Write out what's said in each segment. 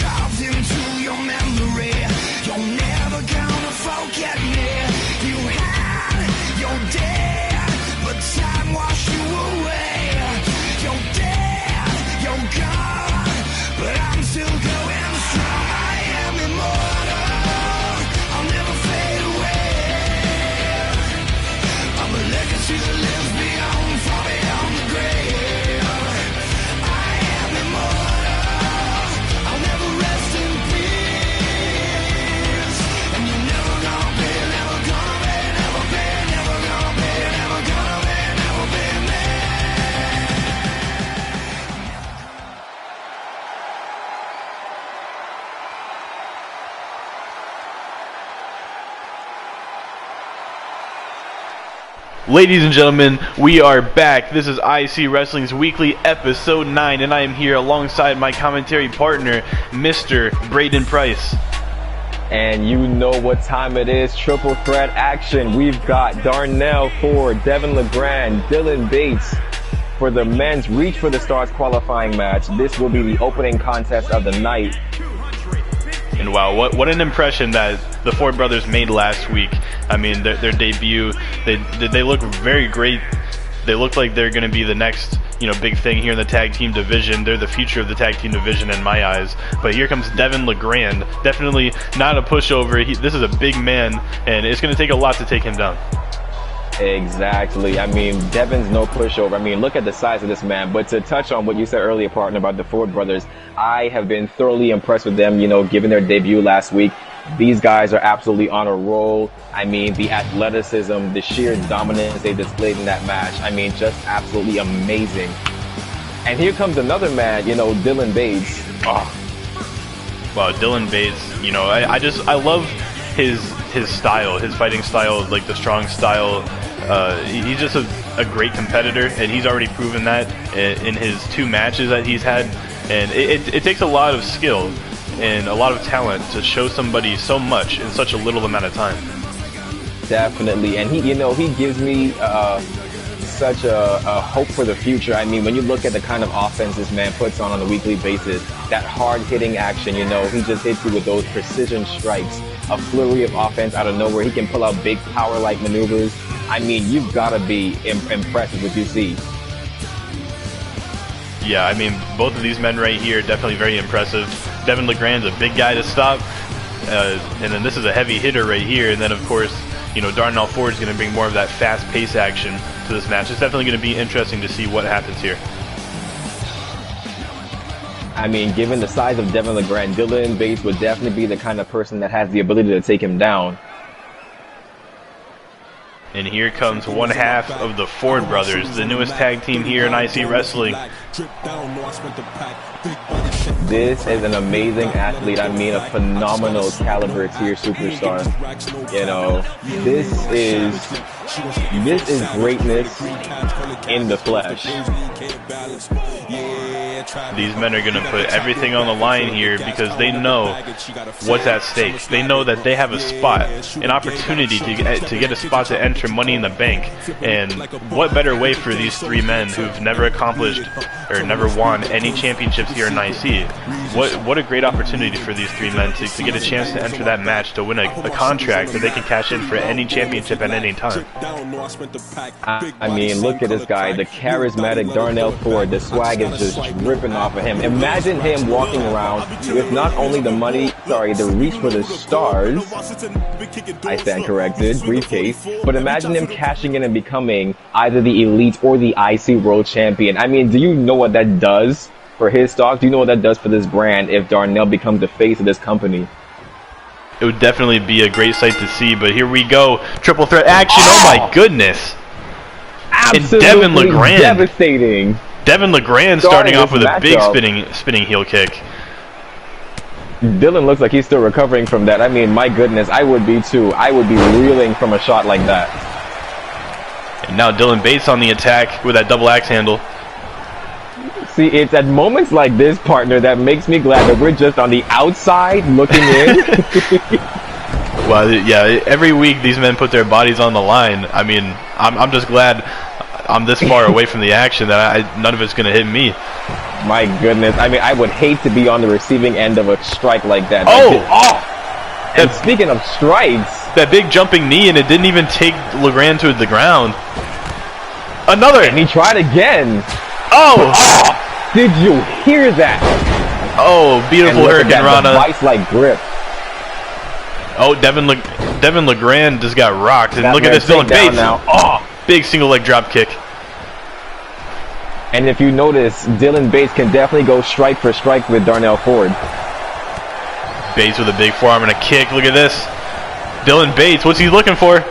carved into your memory. You're never gonna forget me. You had your day, but time washed you away. You're dead, you're gone, but I'm still going strong. I am immortal, I'll never fade away. I'm a legacy that lives beyond, far beyond the grave. I am immortal, I'll never rest in peace. And you're never gonna be, never gonna be, never be, never gonna be, never gonna be, never be me. Ladies and gentlemen, we are back. This is IC Wrestling's weekly episode 9, and I am here alongside my commentary partner, Mr. Braden Price. And you know what time it is, triple threat action. We've got Darnell Ford, Devin LeGrand, Dylan Bates for the men's Reach for the Stars qualifying match. This will be the opening contest of the night. And wow, what an impression that the Ford brothers made last week. I mean, their debut, they look very great. They look like they're going to be the next, big thing here in the tag team division. They're the future of the tag team division in my eyes. But here comes Devin LeGrand. Definitely not a pushover. This is a big man, and it's going to take a lot to take him down. Exactly. I mean, Devin's no pushover. I mean, look at the size of this man. But to touch on what you said earlier, partner, about the Ford brothers, I have been thoroughly impressed with them, given their debut last week. These guys are absolutely on a roll. I mean, the athleticism, the sheer dominance they displayed in that match. I mean, just absolutely amazing. And here comes another man, Dylan Bates. Oh. Wow, Dylan Bates, I love his style, his fighting style, like the strong style. He's just a great competitor, and he's already proven that in his 2 matches that he's had. And it takes a lot of skill and a lot of talent to show somebody so much in such a little amount of time. Definitely, and he gives me such a hope for the future. I mean, when you look at the kind of offense this man puts on a weekly basis, that hard-hitting action, he just hits you with those precision strikes, a flurry of offense out of nowhere. He can pull out big power-like maneuvers. I mean, you've got to be impressed with what you see. Yeah, I mean, both of these men right here, definitely very impressive. Devin LeGrand's a big guy to stop, and then this is a heavy hitter right here, and then, of course, Darnell Ford is going to bring more of that fast-paced action to this match. It's definitely going to be interesting to see what happens here. I mean, given the size of Devin LeGrand, Dylan Bates would definitely be the kind of person that has the ability to take him down. And here comes one half of the Ford brothers, the newest tag team here in IC Wrestling. This is an amazing athlete. I mean, a phenomenal caliber tier superstar. This is greatness in the flesh. These men are going to put everything on the line here because they know what's at stake. They know that they have a spot, an opportunity to get a spot to enter Money in the Bank. And what better way for these 3 men who've never accomplished or never won any championships here in IC? What a great opportunity for these 3 men to get a chance to enter that match, to win a contract that they can cash in for any championship at any time. I mean, look at this guy, the charismatic Darnell Ford. The swag is just dripping off of him. Imagine him walking around with not only the Reach for the Stars, I stand corrected, briefcase, but imagine him cashing in and becoming either the Elite or the IC World Champion. I mean, do you know what that does for his stock? Do you know what that does for this brand if Darnell becomes the face of this company? It would definitely be a great sight to see, but here we go. Triple threat action. Oh my goodness. Absolutely and Devin LeGrand. Devastating. Devin LeGrand starting off with a big spinning heel kick. Dylan looks like he's still recovering from that. I mean, my goodness, I would be too. I would be reeling from a shot like that. And now Dylan Bates on the attack with that double axe handle. See, it's at moments like this, partner, that makes me glad that we're just on the outside looking in. Well, yeah, every week these men put their bodies on the line. I mean, I'm just glad I'm this far away from the action that none of it's going to hit me. My goodness. I mean, I would hate to be on the receiving end of a strike like that. And speaking of strikes, that big jumping knee, and it didn't even take Legrand to the ground. Another. And he tried again. Oh! Did you hear that? Oh, beautiful Hurricane Rana. Vice-like grip. Oh, Devin Legrand just got rocked. And look at this, Dylan Bates. Now. Oh, big single leg drop kick. And if you notice, Dylan Bates can definitely go strike for strike with Darnell Ford. Bates with a big forearm and a kick. Look at this. Dylan Bates, what's he looking for?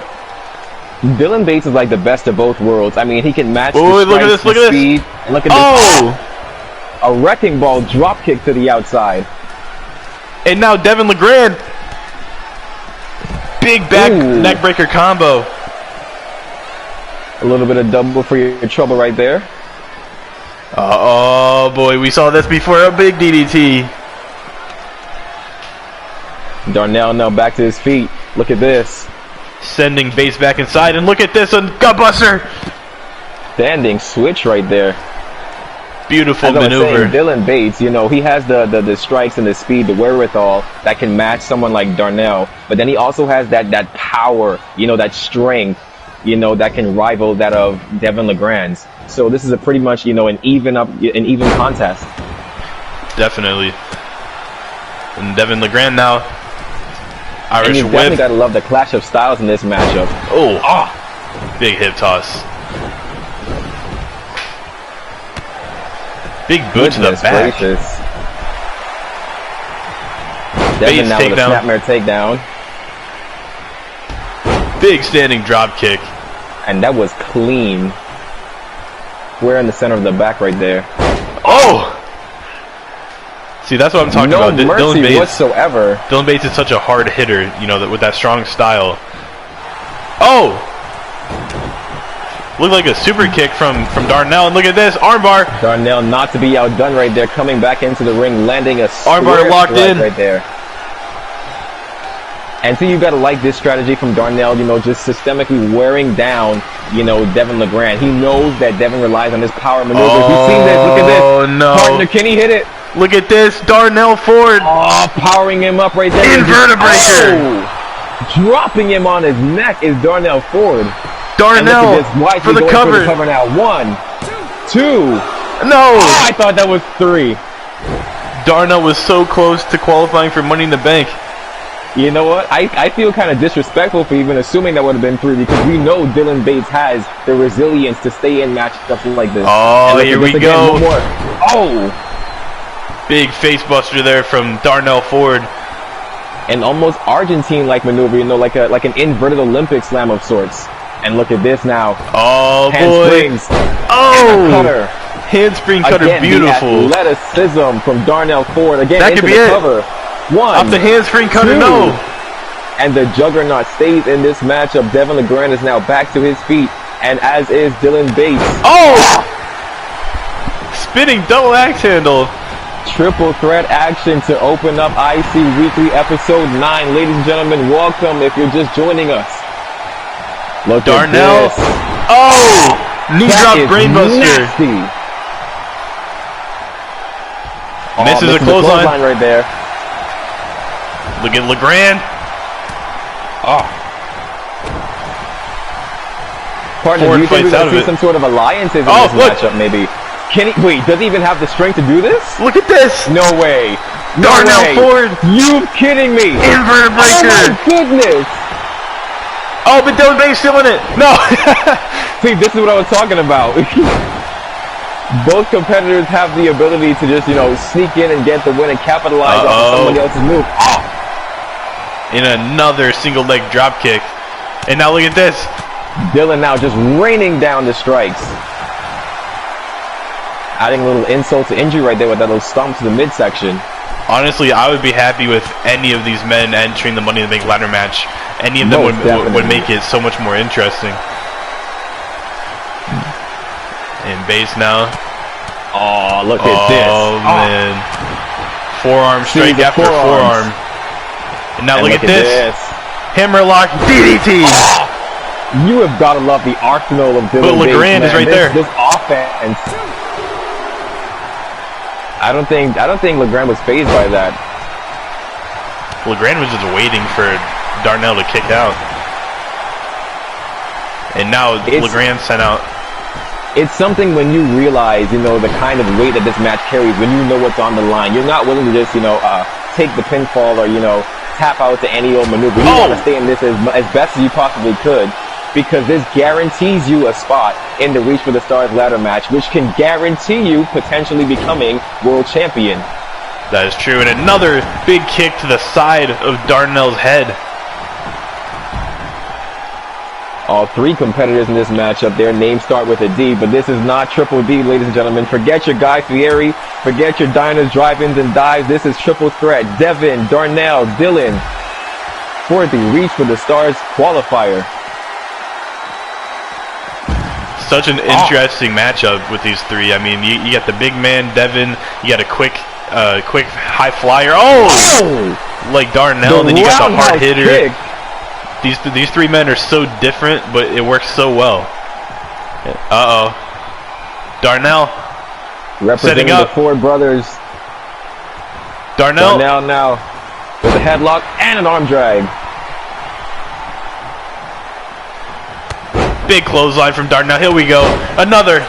Dylan Bates is like the best of both worlds. I mean, he can match the look at this, strikes, look the at speed. this. And look at this. A wrecking ball drop kick to the outside. And now Devin Legrand. Big back neck breaker combo. A little bit of double for your trouble right there. Oh boy, we saw this before. A big DDT. Darnell now back to his feet. Look at this. Sending Bates back inside, and look at this, a gutbuster. Standing switch right there. Beautiful maneuver. Dylan Bates, you know, he has the strikes and the speed, the wherewithal that can match someone like Darnell. But then he also has that power, you know, that strength, you know, that can rival that of Devin Legrand's. So this is a pretty much, you know, an even contest. Definitely. And Devin Legrand now. Irish and you whip. Definitely gotta love the clash of styles in this matchup. Big hip toss. Big boot to the back. Gracious. Devin now with a snapmare takedown. Big standing drop kick. And that was clean. We're in the center of the back right there. Oh! See, that's what I'm talking about. No mercy whatsoever. Dylan Bates is such a hard hitter, you know, with that strong style. Oh! Looked like a super kick from Darnell, and look at this, armbar. Darnell not to be outdone right there, coming back into the ring, landing a armbar locked in right there. And so you gotta like this strategy from Darnell, you know, just systemically wearing down, you know, Devin Legrand. He knows that Devin relies on his power maneuvers. We've seen this. Look at this. Oh no! Partner, can he hit it? Look at this, Darnell Ford. Oh, powering him up right there. Invertebrator. Dropping him on his neck is Darnell Ford. Darnell for the cover. For the cover now. 1, 2. No. Oh, I thought that was 3. Darnell was so close to qualifying for Money in the Bank. You know what? I feel kind of disrespectful for even assuming that would have been 3 because we know Dylan Bates has the resilience to stay in matchups like this. Oh, here we go. Oh. Big face buster there from Darnell Ford. An almost Argentine-like maneuver, you know, like an inverted Olympic slam of sorts. And look at this now. Oh, handsprings. Oh, cutter. Handspring cutter, again, beautiful. The athleticism from Darnell Ford. Again, that into could be the it. Cover. 1, off the handspring cutter, 2. no. And the juggernaut stays in this matchup. Devin Legrand is now back to his feet, and as is Dylan Bates. Oh! Spinning double axe handle. Triple threat action to open up IC Weekly Episode 9. Ladies and gentlemen, welcome if you're just joining us. Look Darnell. At this. Oh! Knee drop brainbuster. Misses a clothesline right there. Look at Legrand. Oh. Partner, do you think we're going to see some sort of alliances in this matchup, maybe? Can he, wait, does he even have the strength to do this? Look at this! No way. No Darnell way. Ford. You kidding me? Invertebrator. Oh my goodness. Oh, but Dylan Bates still in it. No. See, this is what I was talking about. Both competitors have the ability to just, you know, sneak in and get the win and capitalize on somebody else's move. Oh. In another single leg drop kick. And now look at this. Dylan now just raining down the strikes. Adding a little insult to injury right there with that little stomp to the midsection. Honestly, I would be happy with any of these men entering the Money in the Bank ladder match. Any of them would make it so much more interesting. And Bates now. Oh, look at this. Oh, man. Forearm strike after forearm. And now look at this. Hammerlock DDT. Oh, you have got to love the arsenal of Dylan Bates. But Legrand is right there. This offense. I don't think LeGrand was fazed by that. LeGrand was just waiting for Darnell to kick out. And now LeGrand sent out. It's something when you realize, you know, the kind of weight that this match carries, when you know what's on the line. You're not willing to just, you know, take the pinfall or, you know, tap out to any old maneuver. You want to stay in this as best as you possibly could, because this guarantees you a spot in the Reach for the Stars ladder match, which can guarantee you potentially becoming world champion. That is true, and another big kick to the side of Darnell's head. All three competitors in this matchup, their names start with a D, but this is not Triple D, ladies and gentlemen. Forget your Guy Fieri, forget your diners, drive-ins, and dives. This is triple threat. Devin, Darnell, Dylan for the Reach for the Stars qualifier. Such an interesting matchup with these three. I mean, you got the big man, Devin. You got a quick high flyer. Like Darnell. And then you got the hard hitter. Kick. These three men are so different, but it works so well. Darnell representing setting up. The Ford brothers. Darnell now with a headlock and an arm drag. Big clothesline from Darnell. Here we go. Another.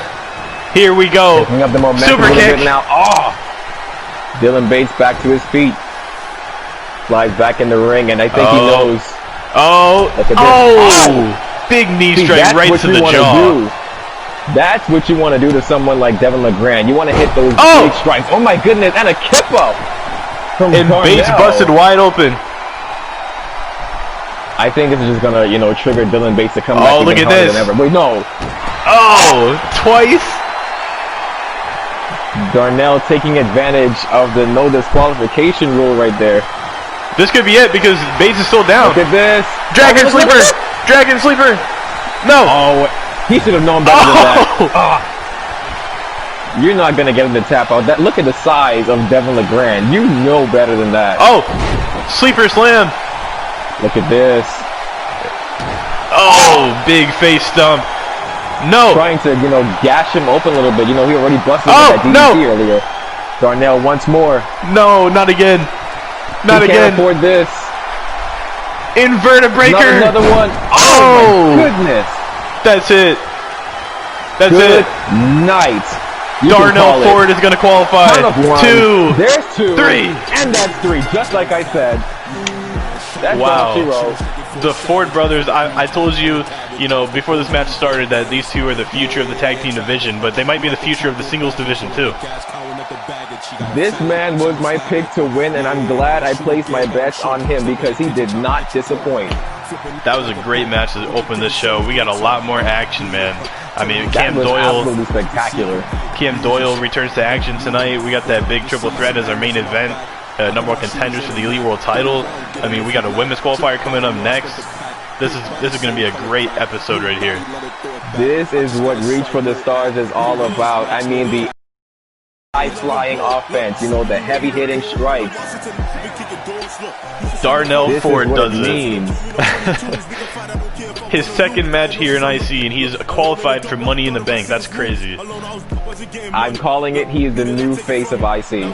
Here we go. Picking up the momentum Super a little kick. bit now. Dylan Bates back to his feet. Slides back in the ring, and I think he knows. Big knee strike right to the jaw. That's what you want to do to someone like Devin LeGrand. You want to hit those big strikes. Oh my goodness, and a kip up from Darnell. Bates busted wide open. I think this is just gonna, you know, trigger Dylan Bates to come back even look at harder this. than ever. Wait, no. Twice. Darnell taking advantage of the no disqualification rule right there. This could be it because Bates is still down. Look at this. Dragon sleeper. Dragon sleeper. No. He should have known better than that. You're not gonna get him to tap out. Look at the size of Devin LeGrand. You know better than that. Sleeper slam. Look at this. Big face stump. No. Trying to, you know, gash him open a little bit. You know, he already busted that DDT earlier. Darnell once more. No, not again. Not again. Can't afford this. Invertebraker. Another one. Oh my goodness. That's it. That's Good it. Night. Darnell Ford is going to qualify. Two. There's two. Three. And that's three, just like I said. That's wow. Shiro. The Ford brothers, I told you, you know, before this match started that these two are the future of the tag team division, but they might be the future of the singles division too. This man was my pick to win, and I'm glad I placed my bets on him because he did not disappoint. That was a great match to open this show. We got a lot more action, man. I mean, That was absolutely spectacular. Cam Doyle returns to action tonight. We got that big triple threat as our main event. Number one contenders for the Elite World title. I mean, we got a women's qualifier coming up next. This is going to be a great episode right here. This is what Reach for the Stars is all about. I mean, the high-flying offense, you know, the heavy-hitting strikes. Darnell Ford does it. His second match here in IC, and he's qualified for Money in the Bank. That's crazy. I'm calling it. He is the new face of IC.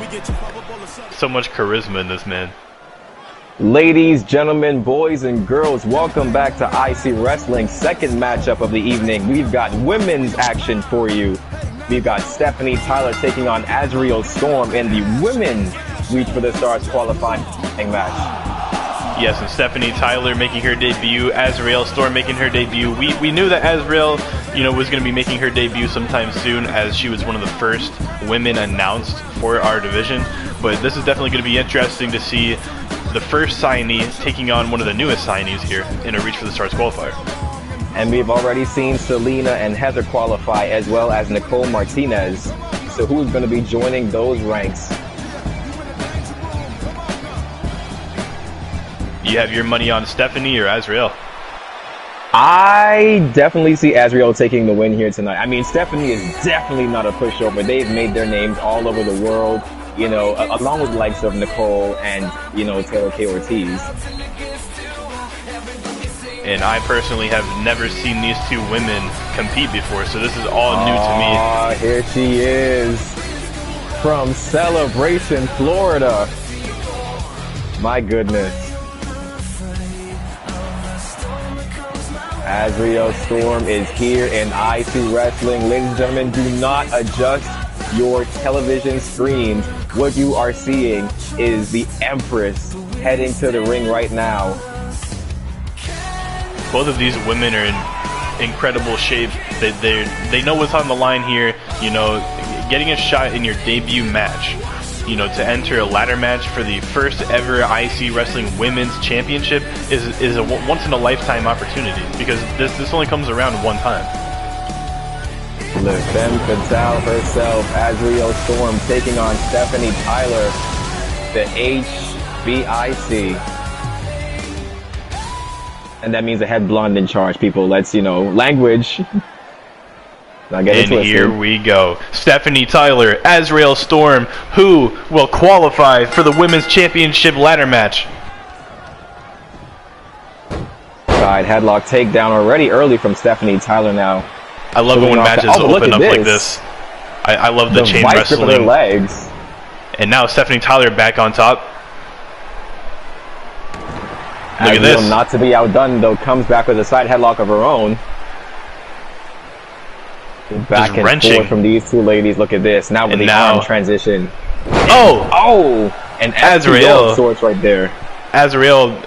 So much charisma in this man. Ladies, gentlemen, boys, and girls, welcome back to IC Wrestling's second matchup of the evening. We've got women's action for you. We've got Stephanie Tyler taking on Azriel Storm in the women's Reach for the Stars qualifying match. Yes, and Stephanie Tyler making her debut, Azriel Storm making her debut. We knew that Azriel, you know, was going to be making her debut sometime soon, as she was one of the first women announced for our division. But this is definitely going to be interesting to see the first signee taking on one of the newest signees here in a Reach for the Stars qualifier. And we've already seen Selena and Heather qualify, as well as Nicole Martinez. So who's going to be joining those ranks? You have your money on Stephanie or Azriel? I definitely see Azriel taking the win here tonight. I mean, Stephanie is definitely not a pushover. They've made their names all over the world, you know, along with the likes of Nicole and, you know, Taylor K. Ortiz. And I personally have never seen these two women compete before, so this is all new to me. Here she is. from Celebration, Florida. My goodness. Azriel Storm is here in IC Wrestling. Ladies and gentlemen, do not adjust your television screens. What you are seeing is the Empress heading to the ring right now. Both of these women are in incredible shape. They know what's on the line here. You know, getting a shot in your debut match, you know, to enter a ladder match for the first ever IC Wrestling Women's Championship is a once in a lifetime opportunity, because this only comes around one time. Le Femme Fatale herself, Azriel Storm, taking on Stephanie Tyler, the HBIC. And that means the head blonde in charge, people. Let's, you know, language. Not get it twisted. And here we go. Stephanie Tyler, Azriel Storm, who will qualify for the Women's Championship ladder match. Side headlock takedown already early from Stephanie Tyler now. I love it when matches open up like this. I love the chain wrestling. Their legs. And now Stephanie Tyler back on top. Look at this. Not to be outdone, though, comes back with a side headlock of her own. Back and wrenching forth from these two ladies. Look at this. Now with the arm transition. Oh! And Azriel sorts right there. Azriel,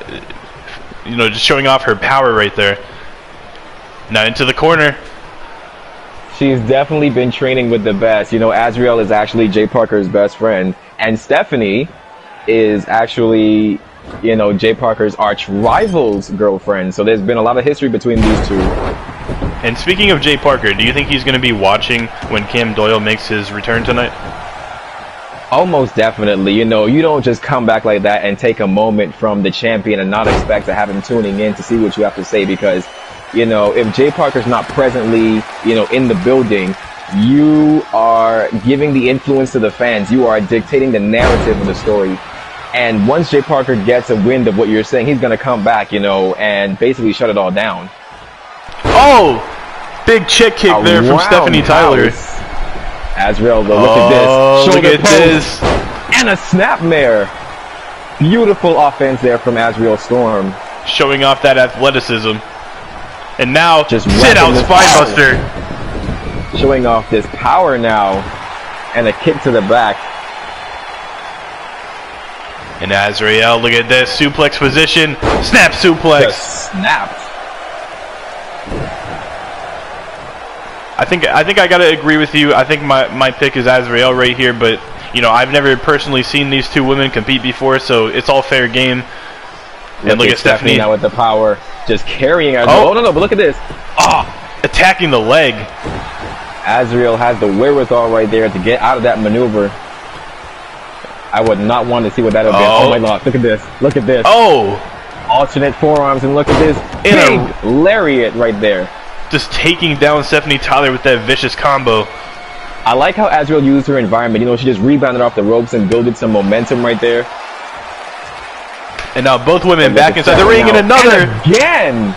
you know, just showing off her power right there. Now into the corner. She's definitely been training with the best. You know, Azriel is actually Jay Parker's best friend. And Stephanie is actually, you know, Jay Parker's arch rival's girlfriend. So there's been a lot of history between these two. And speaking of Jay Parker, do you think he's going to be watching when Cam Doyle makes his return tonight? Almost definitely. You know, you don't just come back like that and take a moment from the champion and not expect to have him tuning in to see what you have to say, because, you know, if Jay Parker's not presently, you know, in the building, you are giving the influence to the fans. You are dictating the narrative of the story. And once Jay Parker gets a wind of what you're saying, he's going to come back, you know, and basically shut it all down. Oh! Big chick kick there from Stephanie Tyler. Azriel, though, look at this. Look at this. And a snapmare. Beautiful offense there from Azriel Storm. Showing off that athleticism. And now, just sit out spinebuster. Showing off this power now. And a kick to the back. And Azriel, look at this. Suplex position. Snap suplex. Just snapped. I think I gotta agree with you. I think my pick is Azriel right here, but you know, I've never personally seen these two women compete before, so it's all fair game. And look at Stephanie now with the power, just carrying Azriel. Oh no, but look at this. Attacking the leg. Azriel has the wherewithal right there to get out of that maneuver. I would not want to see what that would be. Oh my God, look at this. Look at this. Alternate forearms, and look at this big lariat right there. Just taking down Stephanie Tyler with that vicious combo. I like how Azriel used her environment. You know, she just rebounded off the ropes and built some momentum right there. And now both women back inside the ring, and another. And again!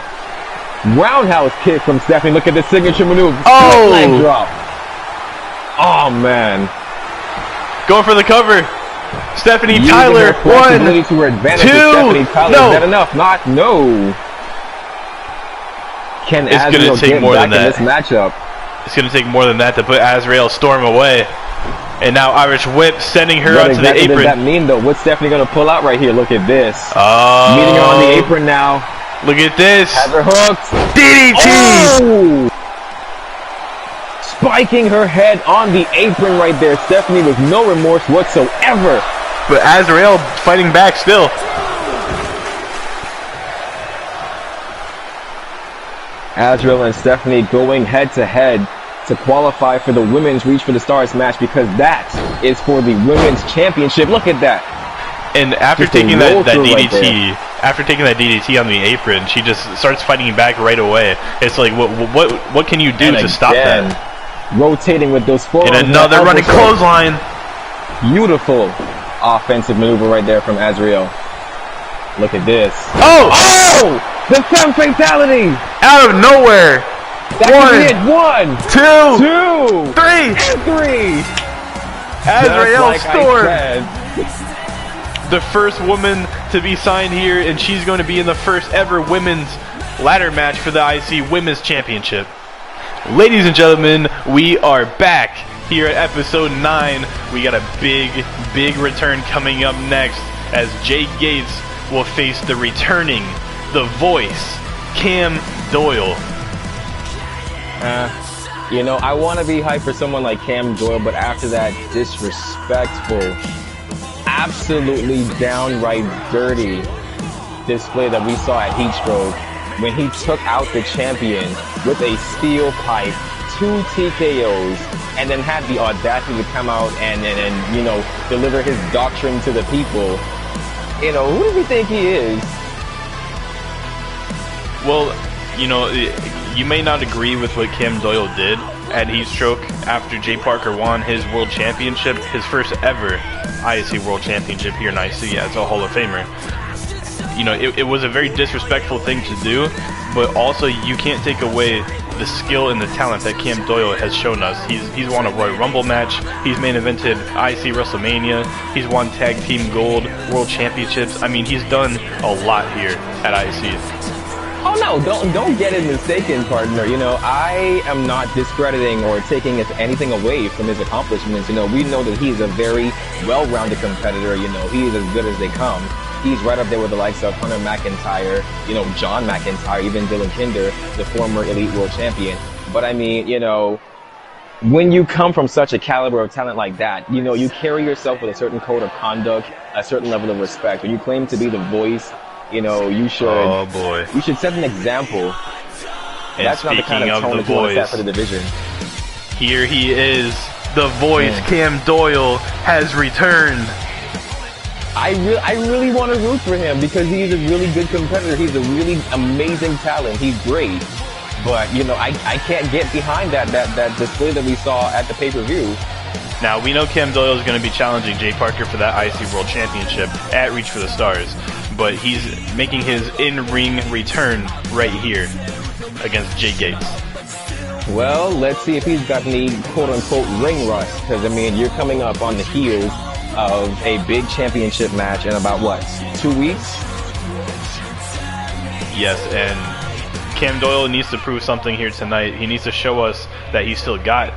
Roundhouse kick from Stephanie. Look at the signature maneuver. Leg drop. Oh, man. Going for the cover. Stephanie Tyler. 1, 2. Stephanie Tyler. No. Is that enough? No. Can it's going to take more than that. In this matchup? It's going to take more than that to put Azriel Storm away. And now Irish Whip sending her onto the apron. What does that mean, though? What's Stephanie going to pull out right here? Look at this. Meeting her on the apron now. Look at this. Has her hooked. DDT. Oh! Spiking her head on the apron right there. Stephanie with no remorse whatsoever. But Azriel fighting back still. Azriel and Stephanie going head to head to qualify for the Women's Reach for the Stars match, because that is for the Women's Championship. Look at that. And after taking that DDT on the apron, she just starts fighting back right away. It's like, what can you do to stop that? Rotating with those forearms. And another running clothesline. Beautiful offensive maneuver right there from Azriel. Look at this. Oh! The femme fatality! Out of nowhere! That could be it. 1, 2, 2, 3! and 3! Azrael like Storm, I the first woman to be signed here, and she's going to be in the first ever women's ladder match for the IC Women's Championship. Ladies and gentlemen, we are back here at episode 9. We got a big return coming up next, as Jay Gates will face the returning, the voice, Cam Doyle. You know, I want to be hyped for someone like Cam Doyle, but after that disrespectful, absolutely downright dirty display that we saw at Heatstroke, when he took out the champion with a steel pipe, 2 TKOs, and then had the audacity to come out and you know, deliver his doctrine to the people. You know, who do we think he is? Well, you know, you may not agree with what Cam Doyle did at Heatstroke after Jay Parker won his World Championship, his first ever IC World Championship here in IC as a Hall of Famer. You know, it was a very disrespectful thing to do, but also you can't take away the skill and the talent that Cam Doyle has shown us. He's won a Royal Rumble match, he's main evented IC WrestleMania, he's won Tag Team Gold, World Championships. I mean, he's done a lot here at IC. Oh no, don't get it mistaken, partner. You know, I am not discrediting or taking anything away from his accomplishments. You know, we know that he's a very well-rounded competitor. You know, he is as good as they come. He's right up there with the likes of Hunter McIntyre, you know, John McIntyre, even Dylan Kinder, the former Elite World Champion. But I mean, you know, when you come from such a caliber of talent like that, you know, you carry yourself with a certain code of conduct, a certain level of respect. When you claim to be the voice, you know, you should. Oh boy! You should set an example. And that's not the kind of tone that you want to set for the division. Here he is, the voice. Cam Doyle has returned. I really want to root for him because he's a really good competitor. He's a really amazing talent. He's great. But, you know, I can't get behind that display that we saw at the pay-per-view. Now, we know Cam Doyle is going to be challenging Jay Parker for that IC World Championship at Reach for the Stars. But he's making his in-ring return right here against Jay Gates. Well, let's see if he's got any quote-unquote ring rust. Because, I mean, you're coming up on the heels of a big championship match in about, what, 2 weeks? Yes, and Cam Doyle needs to prove something here tonight. He needs to show us that he's still got,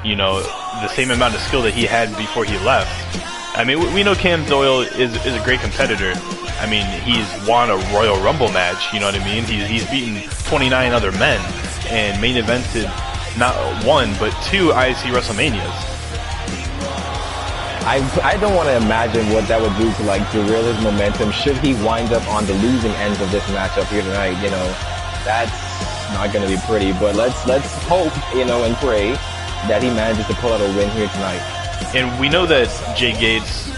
you know, the same amount of skill that he had before he left. I mean, we know Cam Doyle is a great competitor. I mean, he's won a Royal Rumble match, you know what I mean? He's beaten 29 other men and main evented not 1, but 2 IC WrestleManias. I don't want to imagine what that would do to, like, derail his momentum should he wind up on the losing ends of this matchup here tonight. You know, that's not going to be pretty, but let's hope, you know, and pray that he manages to pull out a win here tonight. And we know that Jay Gates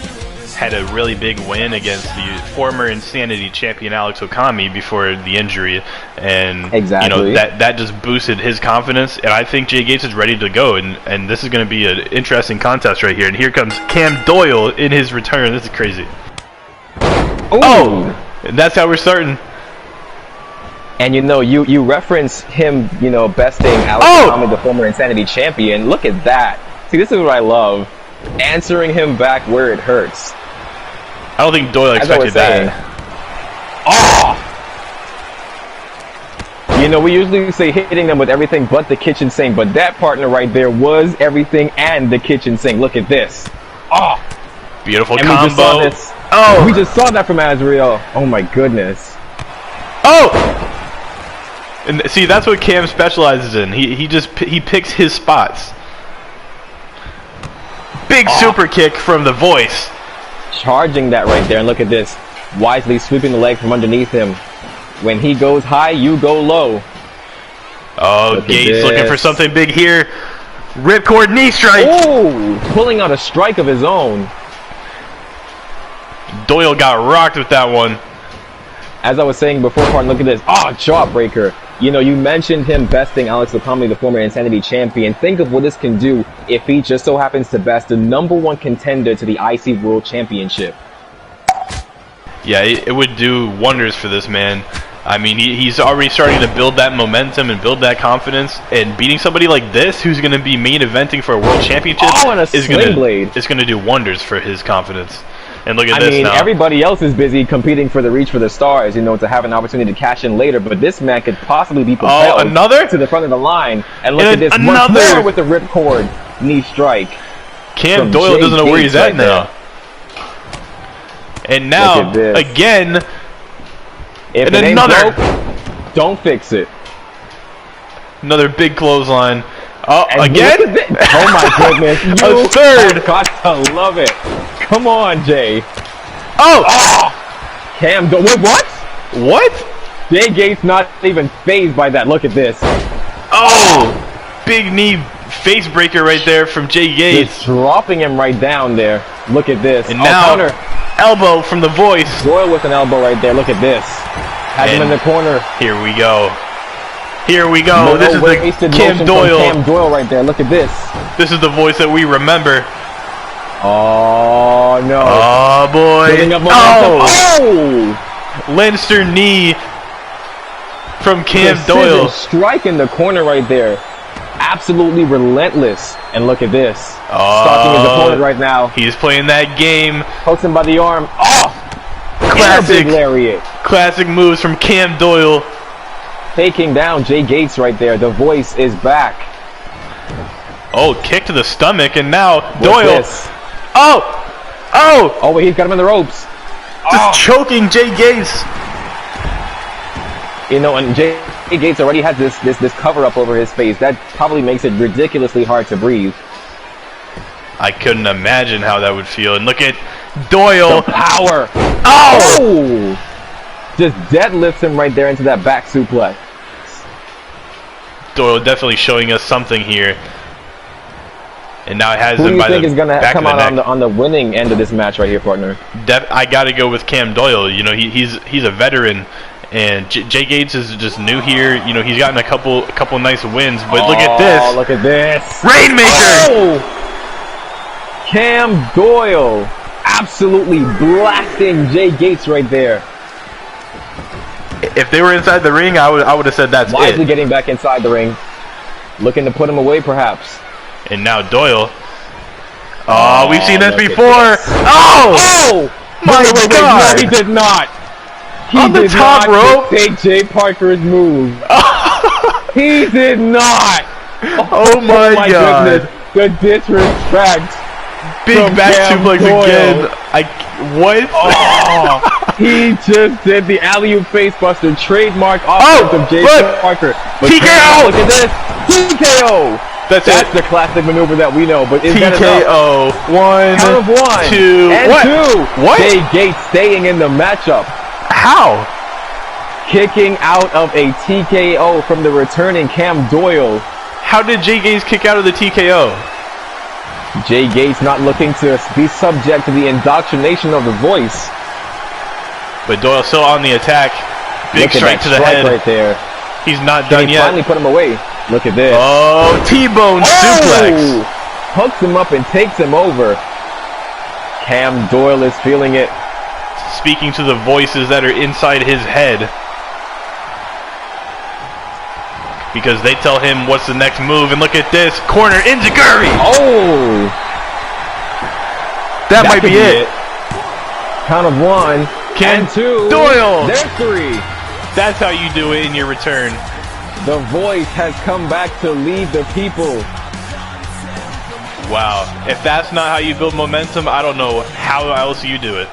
had a really big win against the former Insanity champion Alex Okami before the injury, and exactly. You know, that just boosted his confidence. And I think Jay Gates is ready to go, and this is going to be an interesting contest right here. And here comes Cam Doyle in his return. This is crazy. Ooh. Oh, and that's how we're starting. And you know, you reference him, you know, besting Alex Okami, the former Insanity champion. Look at that. See, this is what I love. Answering him back where it hurts. I don't think Doyle expected that. Oh! You know, we usually say hitting them with everything but the kitchen sink, but that partner right there was everything and the kitchen sink. Look at this. Oh! Beautiful and combo. We just saw this. Oh! We just saw that from Azrael. Oh my goodness. Oh! And see, that's what Cam specializes in. He picks his spots. Big super kick from the voice. Charging that right there, and look at this. Wisely sweeping the leg from underneath him. When he goes high, you go low. Oh, Gates looking for something big here. Ripcord knee strike. Oh, pulling out a strike of his own. Doyle got rocked with that one. As I was saying before, partner, look at this. Oh, jawbreaker. You know, you mentioned him besting Alex Okami, the former Insanity champion. Think of what this can do if he just so happens to best the #1 contender to the IC World Championship. Yeah, it would do wonders for this man. I mean, he's already starting to build that momentum and build that confidence, and beating somebody like this, who's going to be main eventing for a world championship, is going to do wonders for his confidence. And look at this now. Everybody else is busy competing for the reach for the stars, you know, to have an opportunity to cash in later. But this man could possibly be propelled to the front of the line. And look at this, once more with the ripcord knee strike. Cam Doyle doesn't know where he's at now. And now, again, if and another. Don't fix it. Another big clothesline. Oh, again? Oh my goodness. A third. Got to love it. Come on, Jay. Oh! Cam, what? What? Jay Gates not even phased by that. Look at this. Oh! Big knee face breaker right there from Jay Gates. Just dropping him right down there. Look at this. And now, counter. Elbow from the voice. Doyle with an elbow right there. Look at this. Has him in the corner. Here we go. Here we go. This is the Cam Doyle. Cam Doyle right there. Look at this. This is the voice that we remember. Oh no! Oh boy! Oh! Leinster knee from Cam Doyle. Strike in the corner right there. Absolutely relentless. And look at this. Stalking his opponent right now. He's playing that game. Pokes him by the arm. Oh! Classic lariat. Classic moves from Cam Doyle. Taking down Jay Gates right there. The voice is back. Oh, kick to the stomach, and now Doyle. Oh! Oh! Oh, wait, he's got him in the ropes. Just choking Jay Gates. You know, and Jay Gates already has this cover up over his face. That probably makes it ridiculously hard to breathe. I couldn't imagine how that would feel. And look at Doyle. The power. Oh! Just deadlifts him right there into that back suplex. Doyle definitely showing us something here. And now it has Who him do by you think the is going to back come of the out neck. on the winning end of this match right here, partner? I got to go with Cam Doyle. You know, he's a veteran, and Jay Gates is just new here. You know, he's gotten a couple nice wins, but look at this. Look at this. Rainmaker! Oh! Cam Doyle absolutely blasting Jay Gates right there. If they were inside the ring, I would have said that's Wisely it. getting back inside the ring. Looking to put him away, perhaps. And now Doyle. Oh, we've seen this before. Oh! My God! No, he did not. He on the did top not rope. take Jay Parker's move. He did not. Oh my God! Goodness. The disrespect. Big back suplex again. What? Oh, he just did the alley-oop facebuster, trademark offense of Jay Parker. But TKO! Look at this. TKO! That's the classic maneuver that we know, but is that enough? Count of one, two, and two. What? Jay Gates staying in the matchup. How? Kicking out of a TKO from the returning Cam Doyle. How did Jay Gates kick out of the TKO? Jay Gates not looking to be subject to the indoctrination of the voice. But Doyle still on the attack. Big strike to the head. Right there. He's not done yet. Finally put him away. Look at this. Oh, T-bone suplex. Hooks him up and takes him over. Cam Doyle is feeling it. Speaking to the voices that are inside his head. Because they tell him what's the next move. And look at this. Corner Inzaguri. Oh. That might be it. Count of one. Cam and two. Doyle. There's three. That's how you do it in your return. The voice has come back to lead the people. Wow. If that's not how you build momentum, I don't know how else you do it.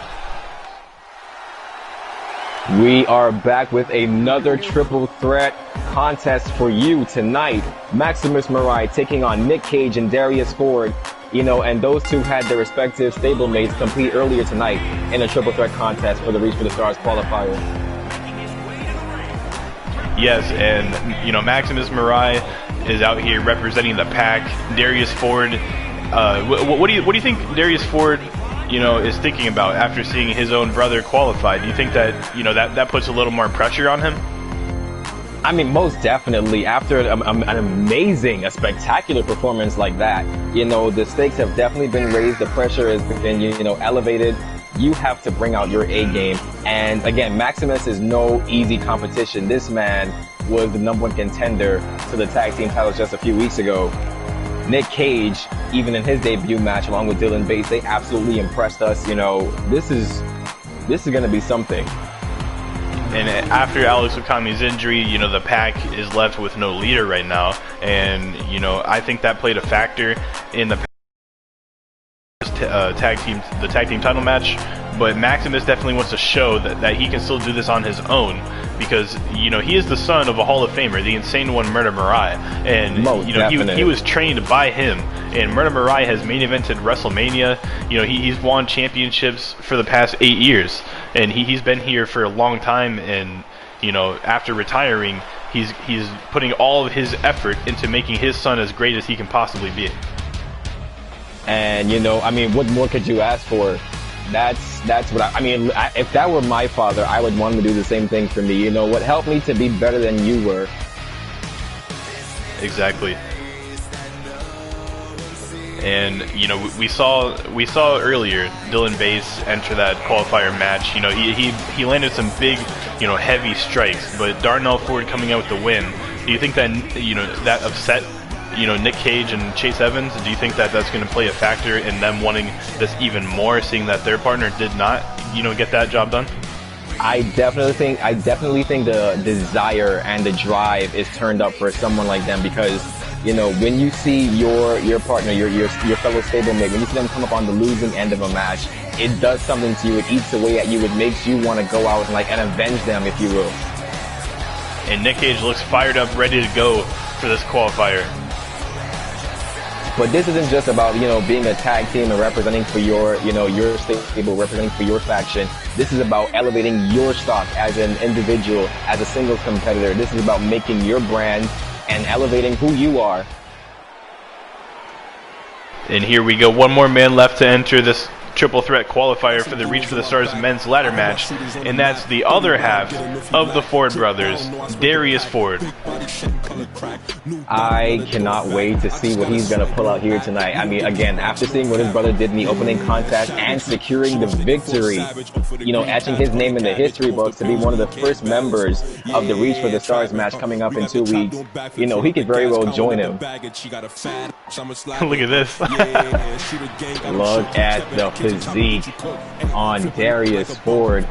We are back with another triple threat contest for you tonight. Maximus Moriah taking on Nick Cage and Darius Ford. You know, and those two had their respective stablemates compete earlier tonight in a triple threat contest for the Reach for the Stars qualifier. Yes, and you know, Maximus Moriah is out here representing the pack. Darius Ford, what do you think Darius Ford, you know, is thinking about after seeing his own brother qualify? Do you think that, you know, that puts a little more pressure on him? I mean, most definitely. After an amazing, a spectacular performance like that, you know, the stakes have definitely been raised. The pressure has been, you know, elevated. you have to bring out your A game. And again, Maximus is no easy competition. This man was the #1 contender to the tag team titles just a few weeks ago. Nick Cage, even in his debut match along with Dylan Bates, they absolutely impressed us. You know, this is going to be something. And after Alex Okami's injury, you know, the Pack is left with no leader right now. And, you know, I think that played a factor in the tag team title match. But Maximus definitely wants to show that he can still do this on his own, because, you know, he is the son of a Hall of Famer, the Insane One, Murder Mirai, and you know, he was trained by him. And Murder Mirai has main evented WrestleMania. You know, he's won championships for the past 8 years, and he's been here for a long time. And, you know, after retiring, he's putting all of his effort into making his son as great as he can possibly be. And, you know, I mean, what more could you ask for? That's what I mean, if that were my father, I would want him to do the same thing for me. You know, what helped me to be better than you were. Exactly. And, you know, we saw earlier Dylan Bates enter that qualifier match. You know, he landed some big, you know, heavy strikes, but Darnell Ford coming out with the win. Do you think that, you know, that upset, you know, Nick Cage and Chase Evans? Do you think that that's going to play a factor in them wanting this even more, seeing that their partner did not, you know, get that job done? I definitely think the desire and the drive is turned up for someone like them, because, you know, when you see your partner, your fellow stablemate, when you see them come up on the losing end of a match, it does something to you. It eats away at you. It makes you want to go out and avenge them, if you will. And Nick Cage looks fired up, ready to go for this qualifier. But this isn't just about, you know, being a tag team and representing for your, you know, your stable, representing for your faction. This is about elevating your stock as an individual, as a singles competitor. This is about making your brand and elevating who you are. And here we go. One more man left to enter this triple threat qualifier for the Reach for the Stars men's ladder match, and that's the other half of the Ford brothers, Darius Ford. I cannot wait to see what he's going to pull out here tonight. I mean, again, after seeing what his brother did in the opening contest and securing the victory, you know, etching his name in the history books to be one of the first members of the Reach for the Stars match coming up in 2 weeks, you know, he could very well join him. Look at this. Look at the physique on Darius Ford.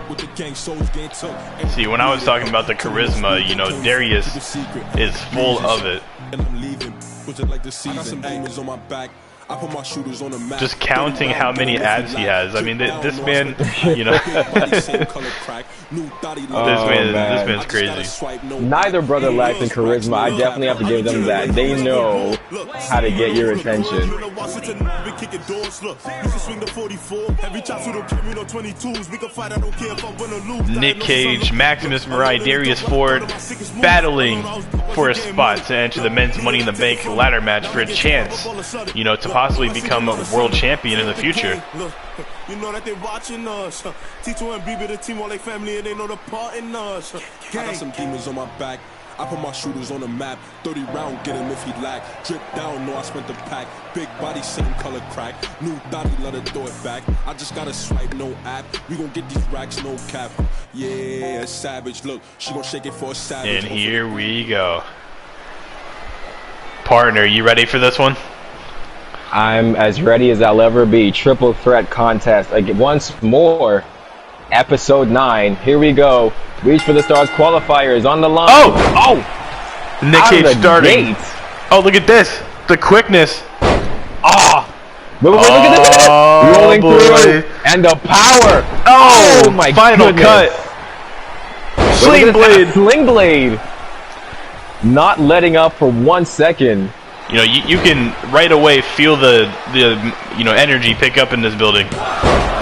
See, when I was talking about the charisma, you know, Darius is full of it. Just counting how many abs he has. I mean, this man, you know, this man's crazy. Neither brother lacks in charisma. I definitely have to give them that. They know how to get your attention. Nick Cage, Maximus Mirai, Darius Ford battling for a spot to enter the men's Money in the Bank ladder match for a chance, you know, to possibly become a world champion in the future. You know that they watching us. T2 and BB the team all like family and they know the part in us. I got some demons on my back. I put my shooters on the map. 30 round, get him if he lack. Drip down, no, I spent the pack. Big body, same color crack. New Dottie, let her throw it back. I just gotta swipe, no app. We gon' get these racks, no cap. Yeah, savage. Look, she gon' shake it for a savage. And here we go. Partner, you ready for this one? I'm as ready as I'll ever be. Triple threat contest. Once more, episode 9. Here we go. Reach for the Stars qualifiers on the line. Oh! Nick Cage starting. Gate. Oh, look at this. The quickness. Ah! Wait, look at this. Rolling through. And the power. Oh, my final goodness. Cut. Sling blade. Sling blade. Not letting up for 1 second. You know, you can right away feel the you know, energy pick up in this building.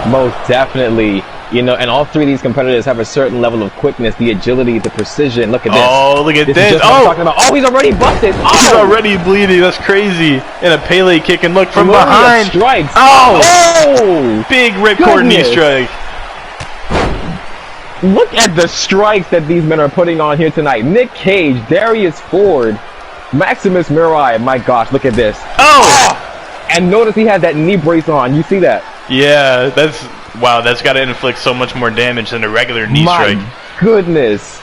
Most definitely. You know, and all three of these competitors have a certain level of quickness, the agility, the precision. Look at this. Oh, look at this. Is just what I'm talking about. Oh, he's already busted. Oh! He's already bleeding. That's crazy. And a Pele kick, and look from behind. Strikes. Oh! Oh! Big ripcord knee strike. Look at the strikes that these men are putting on here tonight. Nick Cage, Darius Ford, Maximus Mirai. My gosh, look at this. Oh! And notice he had that knee brace on. You see that? Yeah, that's Wow, that's got to inflict so much more damage than a regular knee strike. My goodness.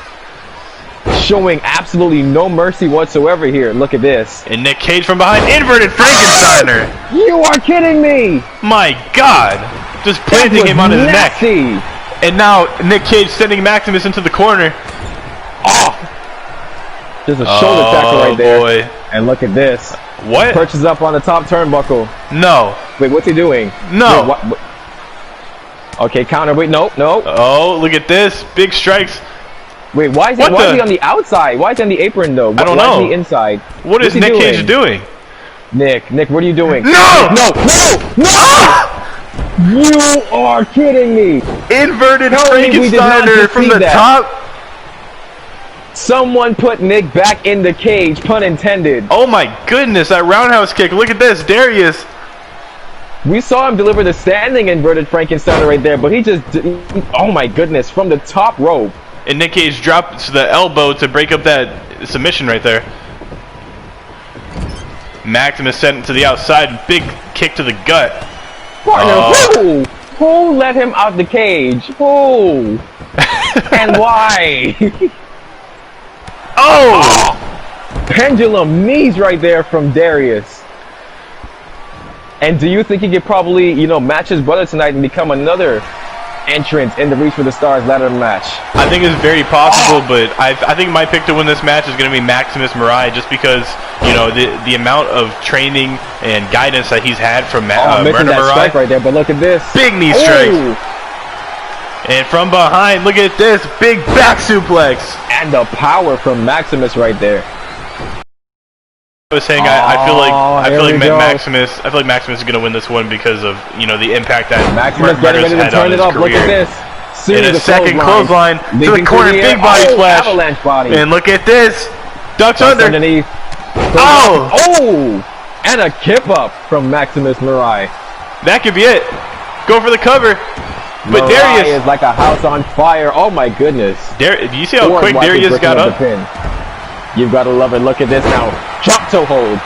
Showing absolutely no mercy whatsoever here. Look at this. And Nick Cage from behind, inverted Frankensteiner. You are kidding me. My God. Just planting him on his nasty. neck. And now Nick Cage sending Maximus into the corner. Oh. There's a shoulder tackle right there. Boy. And look at this. What? Perches up on the top turnbuckle. No. Wait, what's he doing? No. Wait, what? Okay, counter. Wait, no. Oh, look at this. Big strikes. Wait, why is he on the outside? Why is he on the apron though? I don't know. Why is he inside? What is Nick Cage doing? Nick, what are you doing? No! You are kidding me! Inverted Frankensteiner from the top. Someone put Nick back in the cage, pun intended. Oh my goodness, that roundhouse kick. Look at this, Darius. We saw him deliver the standing inverted Frankensteiner right there, but he just, oh my goodness, from the top rope. And Nick Cage dropped the elbow to break up that submission right there. Maximus sent to the outside, big kick to the gut. Partner, who let him out the cage? Who? And why? Pendulum knees right there from Darius. And do you think he could probably, match his brother tonight and become another entrant in the Reach for the Stars ladder match? I think it's very possible, but I think my pick to win this match is going to be Maximus Mirai, just because the amount of training and guidance that he's had from missing that Mirai. strike right there, but look at this. Big knee strike. And from behind, look at this big back suplex. And the power from Maximus right there. I was saying I feel like Maximus is going to win this one because of the impact that Maximus getting ready to turn it up. Look at this. In a second clothesline to the corner, big body splash. Avalanche body. And look at this. Ducks under. Underneath. And a kip up from Maximus Mirai. That could be it. Go for the cover. But Mirai Darius is like a house on fire. Oh my goodness. Do you see how quick Darius got up? You've got to love it. Look at this now. Drop toe hold.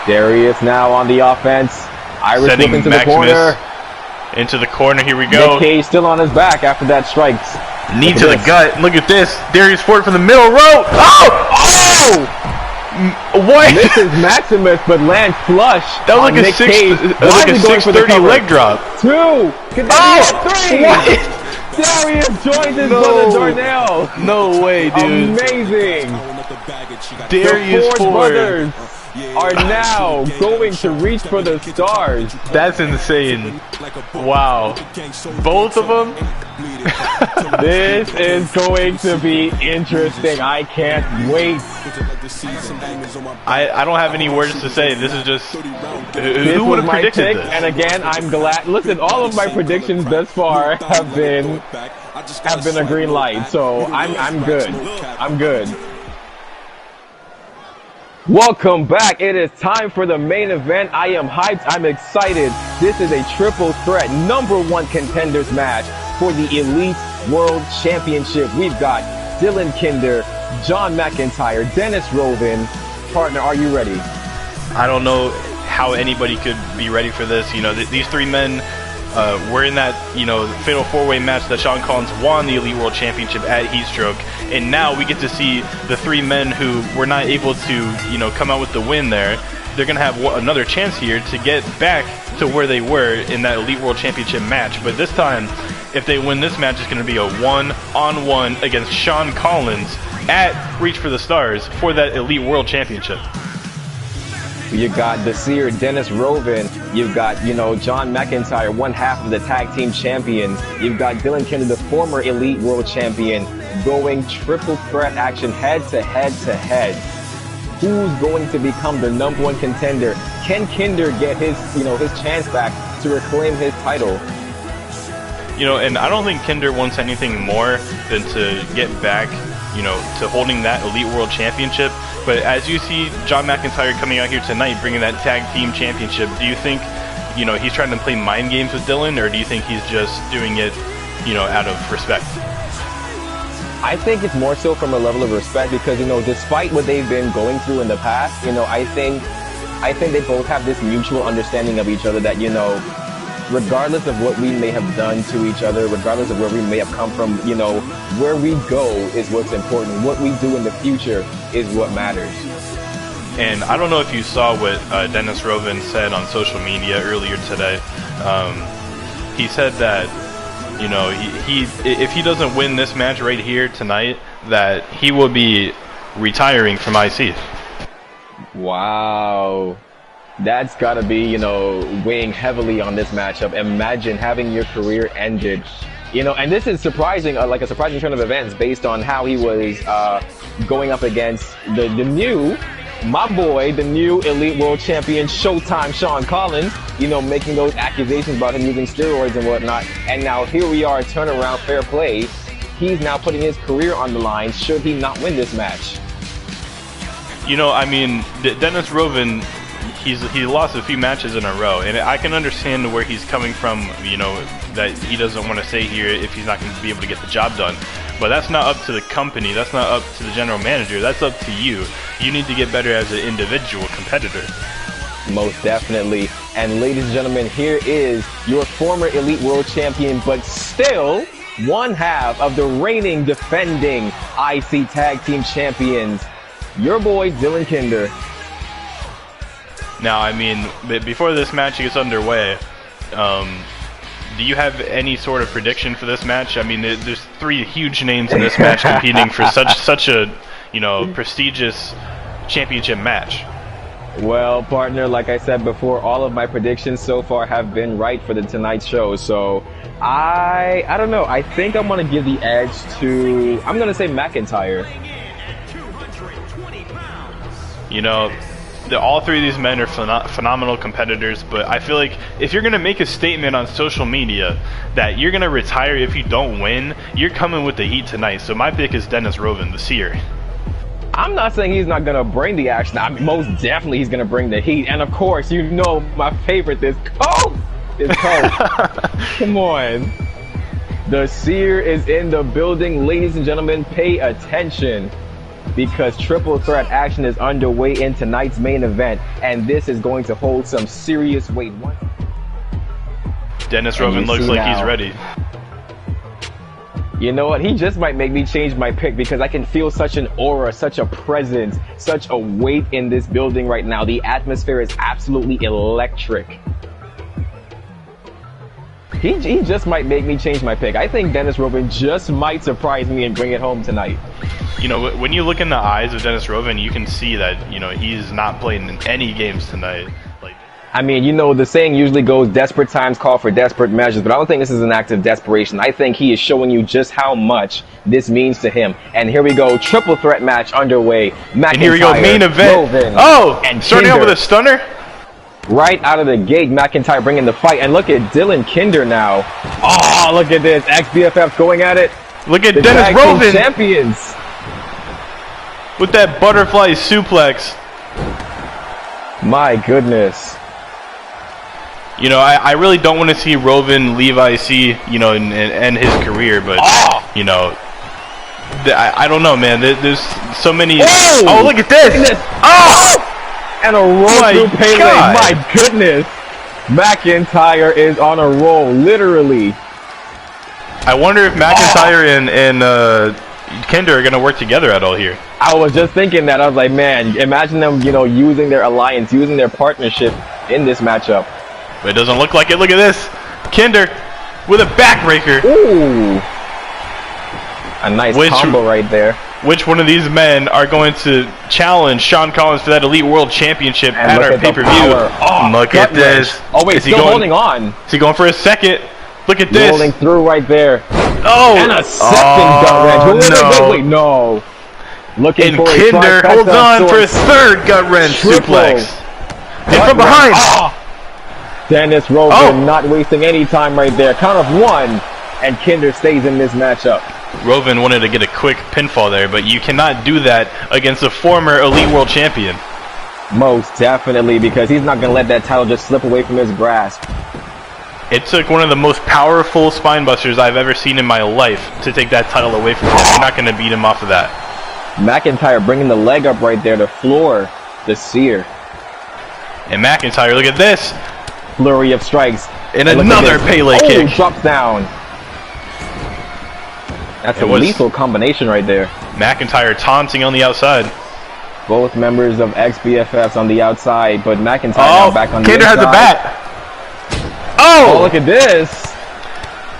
Darius now on the offense. Irish whip into the corner. Into the corner. Here we go. Nick Cage still on his back after that strikes. Knee to the gut. Look at this. Darius Ford from the middle rope. What? Misses Maximus, but lands flush. That was like a 630 leg drop. 2. Could that be a 3? What? Darius joins his brother Darnell. No way, dude. Amazing. Darius Ford brothers are now going to reach for the stars. That's insane. Wow. Both of them? This is going to be interesting. I can't wait. I don't have any words to say. This is just who would have predicted this? And again, I'm glad. Listen, all of my predictions thus far have been a green light. So I'm good. I'm good. Welcome back. It is time for the main event. I am hyped. I'm excited. This is a triple threat #1 contenders match for the Elite World Championship. We've got Dylan Kinder, John McIntyre, Dennis Roven. Partner, are you ready? I don't know how anybody could be ready for this. These three men were in that, fatal four-way match that Sean Collins won the Elite World Championship at Heatstroke. And now we get to see the three men who were not able to, come out with the win there. They're going to have another chance here to get back to where they were in that Elite World Championship match. But this time, if they win this match, it's going to be a one-on-one against Sean Collins at Reach for the Stars for that Elite World Championship. You've got the seer Dennis Roven. You've got, John McIntyre, one half of the tag team champions. You've got Dylan Kinder, the former Elite World Champion, going triple threat action head to head to head. Who's going to become the #1 contender? Can Kinder get his chance back to reclaim his title? And I don't think Kinder wants anything more than to get back, to holding that Elite World Championship. But as you see John McIntyre coming out here tonight, bringing that tag team championship, do you think, he's trying to play mind games with Dylan, or do you think he's just doing it, out of respect? I think it's more so from a level of respect because, despite what they've been going through in the past, I think they both have this mutual understanding of each other that, regardless of what we may have done to each other, regardless of where we may have come from, you know, where we go is what's important. What we do in the future is what matters. And I don't know if you saw what Dennis Roven said on social media earlier today. He said that, you know, if he doesn't win this match right here tonight, that he will be retiring from IC. Wow. That's got to be, you know, weighing heavily on this matchup. Imagine having your career ended. You know, and this is surprising, like a surprising turn of events based on how he was going up against the new, my boy, the new Elite World Champion, Showtime Sean Collins, you know, making those accusations about him using steroids and whatnot. And now here we are, turnaround, fair play. He's now putting his career on the line should he not win this match. You know, I mean, Dennis Roven, he lost a few matches in a row, and I can understand where he's coming from, you know, that he doesn't want to stay here if he's not going to be able to get the job done. But that's not up to the company, that's not up to the general manager, that's up to you. You need to get better as an individual competitor. Most definitely. And ladies and gentlemen, here is your former Elite World Champion, but still one half of the reigning, defending IC Tag Team Champions, your boy Dylan Kinder. Now, I mean, before this match gets underway, do you have any sort of prediction for this match? I mean, there's three huge names in this match competing for such a, you know, prestigious championship match. Well, partner, like I said before, all of my predictions so far have been right for the tonight's show. So I don't know. I think I'm going to give the edge to, I'm going to say McIntyre. You know, all three of these men are phenomenal competitors, but I feel like if you're going to make a statement on social media that you're going to retire if you don't win, you're coming with the heat tonight. So my pick is Dennis Roven, the Seer. I'm not saying he's not going to bring the action. I mean, most definitely he's going to bring the heat. And of course, you know my favorite, this Colt. Come on. The Seer is in the building. Ladies and gentlemen, pay attention, because triple threat action is underway in tonight's main event, and this is going to hold some serious weight. Dennis Roven looks like he's ready. You know what? He just might make me change my pick, because I can feel such an aura, such a presence, such a weight in this building right now. The atmosphere is absolutely electric. He just might make me change my pick. I think Dennis Roven just might surprise me and bring it home tonight. You know, when you look in the eyes of Dennis Roven, you can see that, you know, he's not playing in any games tonight. Like, I mean, you know, the saying usually goes, desperate times call for desperate measures, but I don't think this is an act of desperation. I think he is showing you just how much this means to him. And here we go, triple threat match underway. McIntyre, and here we go, main event. Roven, oh, and starting out with a stunner. Right out of the gate, McIntyre bringing the fight. And look at Dylan Kinder now. Oh, look at this. Ex-BFFs going at it. Look at the Dennis Roven. Champions. With that butterfly suplex. My goodness. You know, I really don't want to see Roven leave IC, you know, and end his career, but, you know, I don't know, man. There's so many. Oh, look at this. Oh! And a roll through Pele. My goodness. McIntyre is on a roll, literally. I wonder if McIntyre and Kinder are going to work together at all here. I was just thinking that. I was like, man, imagine them, you know, using their alliance, using their partnership in this matchup. But it doesn't look like it. Look at this. Kinder with a backbreaker. Ooh. A nice combo right there. Which one of these men are going to challenge Sean Collins for that Elite World Championship at our pay-per-view? Oh, look at this. Oh, wait, still holding on. Is he going for a second? Look at this. Rolling through right there. Oh! And a second gut wrench. Wait, no. Looking for a Kinder holds on for his third gut wrench suplex. And from behind. Dennis Roven not wasting any time right there. Count of one, and Kinder stays in this matchup. Roven wanted to get a quick pinfall there, but you cannot do that against a former Elite World Champion. Most definitely, because he's not going to let that title just slip away from his grasp. It took one of the most powerful spinebusters I've ever seen in my life to take that title away from him. You're not going to beat him off of that. McIntyre bringing the leg up right there to floor the Seer. And McIntyre, look at this. Flurry of strikes. And another Pele kick. Drops down. That's a lethal combination right there. McIntyre taunting on the outside. Both members of ex-BFFs on the outside, but McIntyre now back on the inside. Kinder has the bat. Oh, look at this.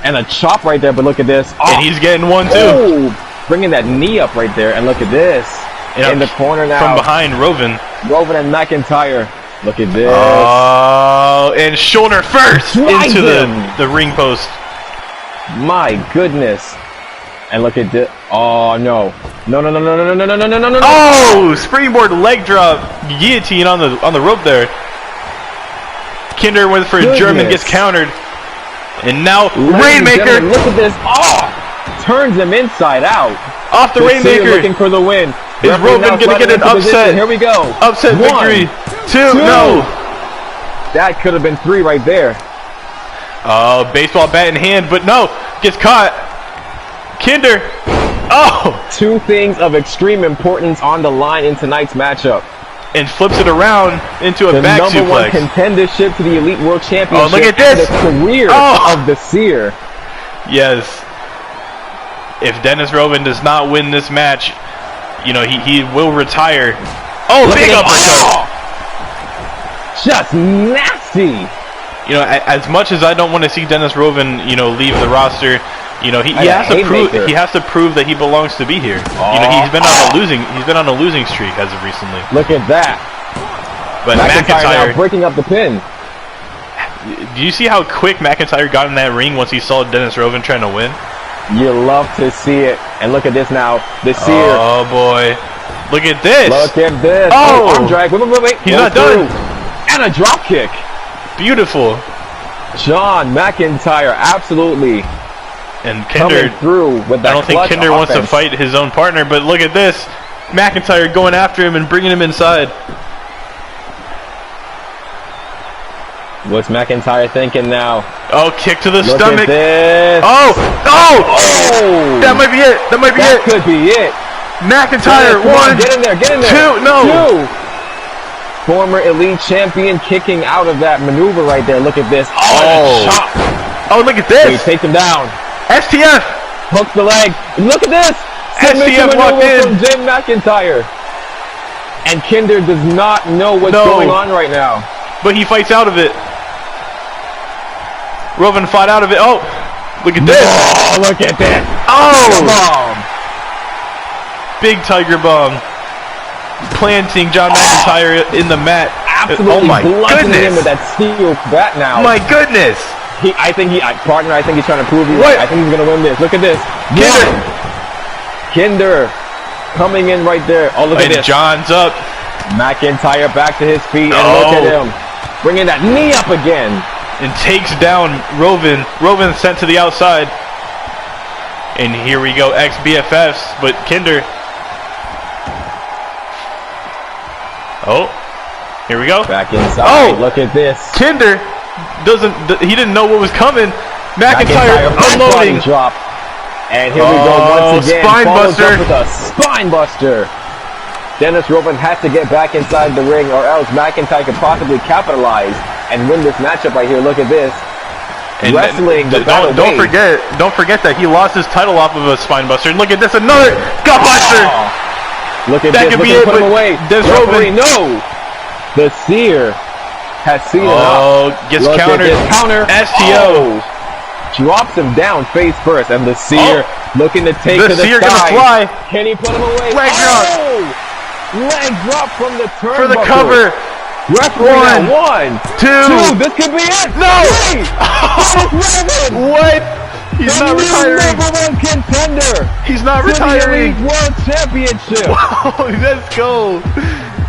And a chop right there, but look at this. And he's getting one too. Oh, bringing that knee up right there, and look at this. In the corner now. From behind, Roven. Roven and McIntyre. Look at this. Oh, and shoulder first into the ring post. My goodness. And look at this. Oh, no. No. Oh, springboard leg drop. Guillotine on the rope there. Kinder went for a German, gets countered. And now, Rainmaker. Look at this. Oh, turns him inside out. Off the Rainmaker. Looking for the win. Is Roven going to get an upset? Here we go. Upset victory. Two. No. That could have been 3 right there. Oh, baseball bat in hand, but no. Gets caught. Kinder. Oh. 2 things of extreme importance on the line in tonight's matchup. And flips it around into a back suplex. The number 1 contendership to the Elite World Championship. Oh, look at this. The career of the Seer. Yes. If Dennis Roven does not win this match, you know, he will retire. Oh, big uppercut. Just nasty. You know, as much as I don't want to see Dennis Roven, you know, leave the roster, you know, he has to prove that he belongs to be here. You know, he's been on a losing streak as of recently. Look at that. But McIntyre now breaking up the pin. Do you see how quick McIntyre got in that ring once he saw Dennis Roven trying to win? You love to see it. And look at this now. The Seer. Oh boy. Look at this. Look at this. Oh, arm drag. Wait. He's not done. And a drop kick. Beautiful. John McIntyre, absolutely. And Kinder through with that. I don't think Kinder wants to fight his own partner, but look at this. McIntyre going after him and bringing him inside. What's McIntyre thinking now? Oh, kick to the stomach. At this. Oh! That might be it. That could be it. McIntyre, 1. Get in there. 2. No. 2. Former Elite Champion kicking out of that maneuver right there. Look at this. Chop. Oh, look at this. He takes him down. STF. Hooks the leg. Look at this. STF walked in. From Jim McIntyre. And Kinder does not know what's going on right now. But he fights out of it. Roven fought out of it. Oh, look at this. Oh, look at that. Oh. Bomb. Big Tiger Bomb. Planting John McIntyre in the mat. Absolutely bludgeoning him with that steel bat now. My goodness. I think he's trying to prove you right. I think he's going to win this. Look at this. Kinder coming in right there. Oh, look at this. John's up. McIntyre back to his feet. And look at him. Bringing that knee up again. And takes down Roven. Roven sent to the outside. And here we go, ex-BFFs, but Kinder. Oh, here we go. Back inside. Oh, look at this. Kinder he didn't know what was coming. McIntyre unloading. Drop. And here we go once again. Spine buster. With a spine buster. Dennis Roven has to get back inside the ring, or else McIntyre could possibly capitalize and win this matchup right here. Look at this. And wrestling. Don't forget that he lost his title off of a spine buster. Look at this, another gut buster. Look at that. Could be it, but Dennis Roven. No. The Seer has seen it up. Oh, gets countered. Counter. STO. Drops him down face first, and the Seer looking to take to the Seer side. Gonna fly. Can he put him away? Leg drop. Leg drop from the turnbuckle. For the cover. Referee 1, 2. This could be it. No. Oh. What? He's not retiring. #1 contender. He's not retiring. To the Elite World Championship. Wow, let's go.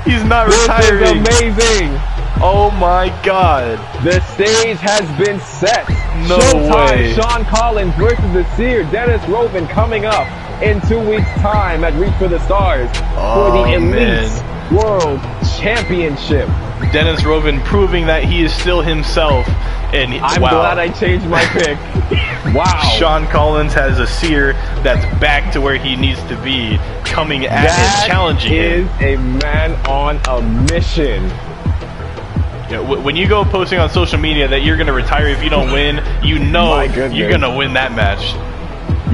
He's not retiring. This is amazing. Oh my God. The stage has been set. No way. Shawn Collins versus the Seer, Dennis Roven, coming up in 2 weeks' time at Reach for the Stars for the Elite World Championship. Dennis Roven proving that he is still himself. And I'm glad I changed my pick. Wow. Shawn Collins has a Seer that's back to where he needs to be, coming at and challenging him. That is a man on a mission. Yeah, when you go posting on social media that you're going to retire if you don't win, you know you're going to win that match.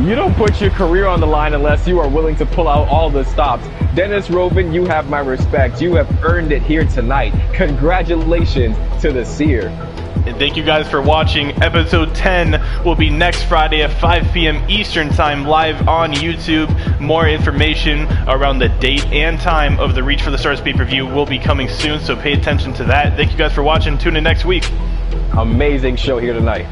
You don't put your career on the line unless you are willing to pull out all the stops. Dennis Rovin, you have my respect. You have earned it here tonight. Congratulations to the Seer. And thank you guys for watching. Episode 10 will be next Friday at 5 p.m. Eastern Time, live on YouTube. More information around the date and time of the Reach for the Stars pay-per-view will be coming soon, so pay attention to that. Thank you guys for watching. Tune in next week. Amazing show here tonight.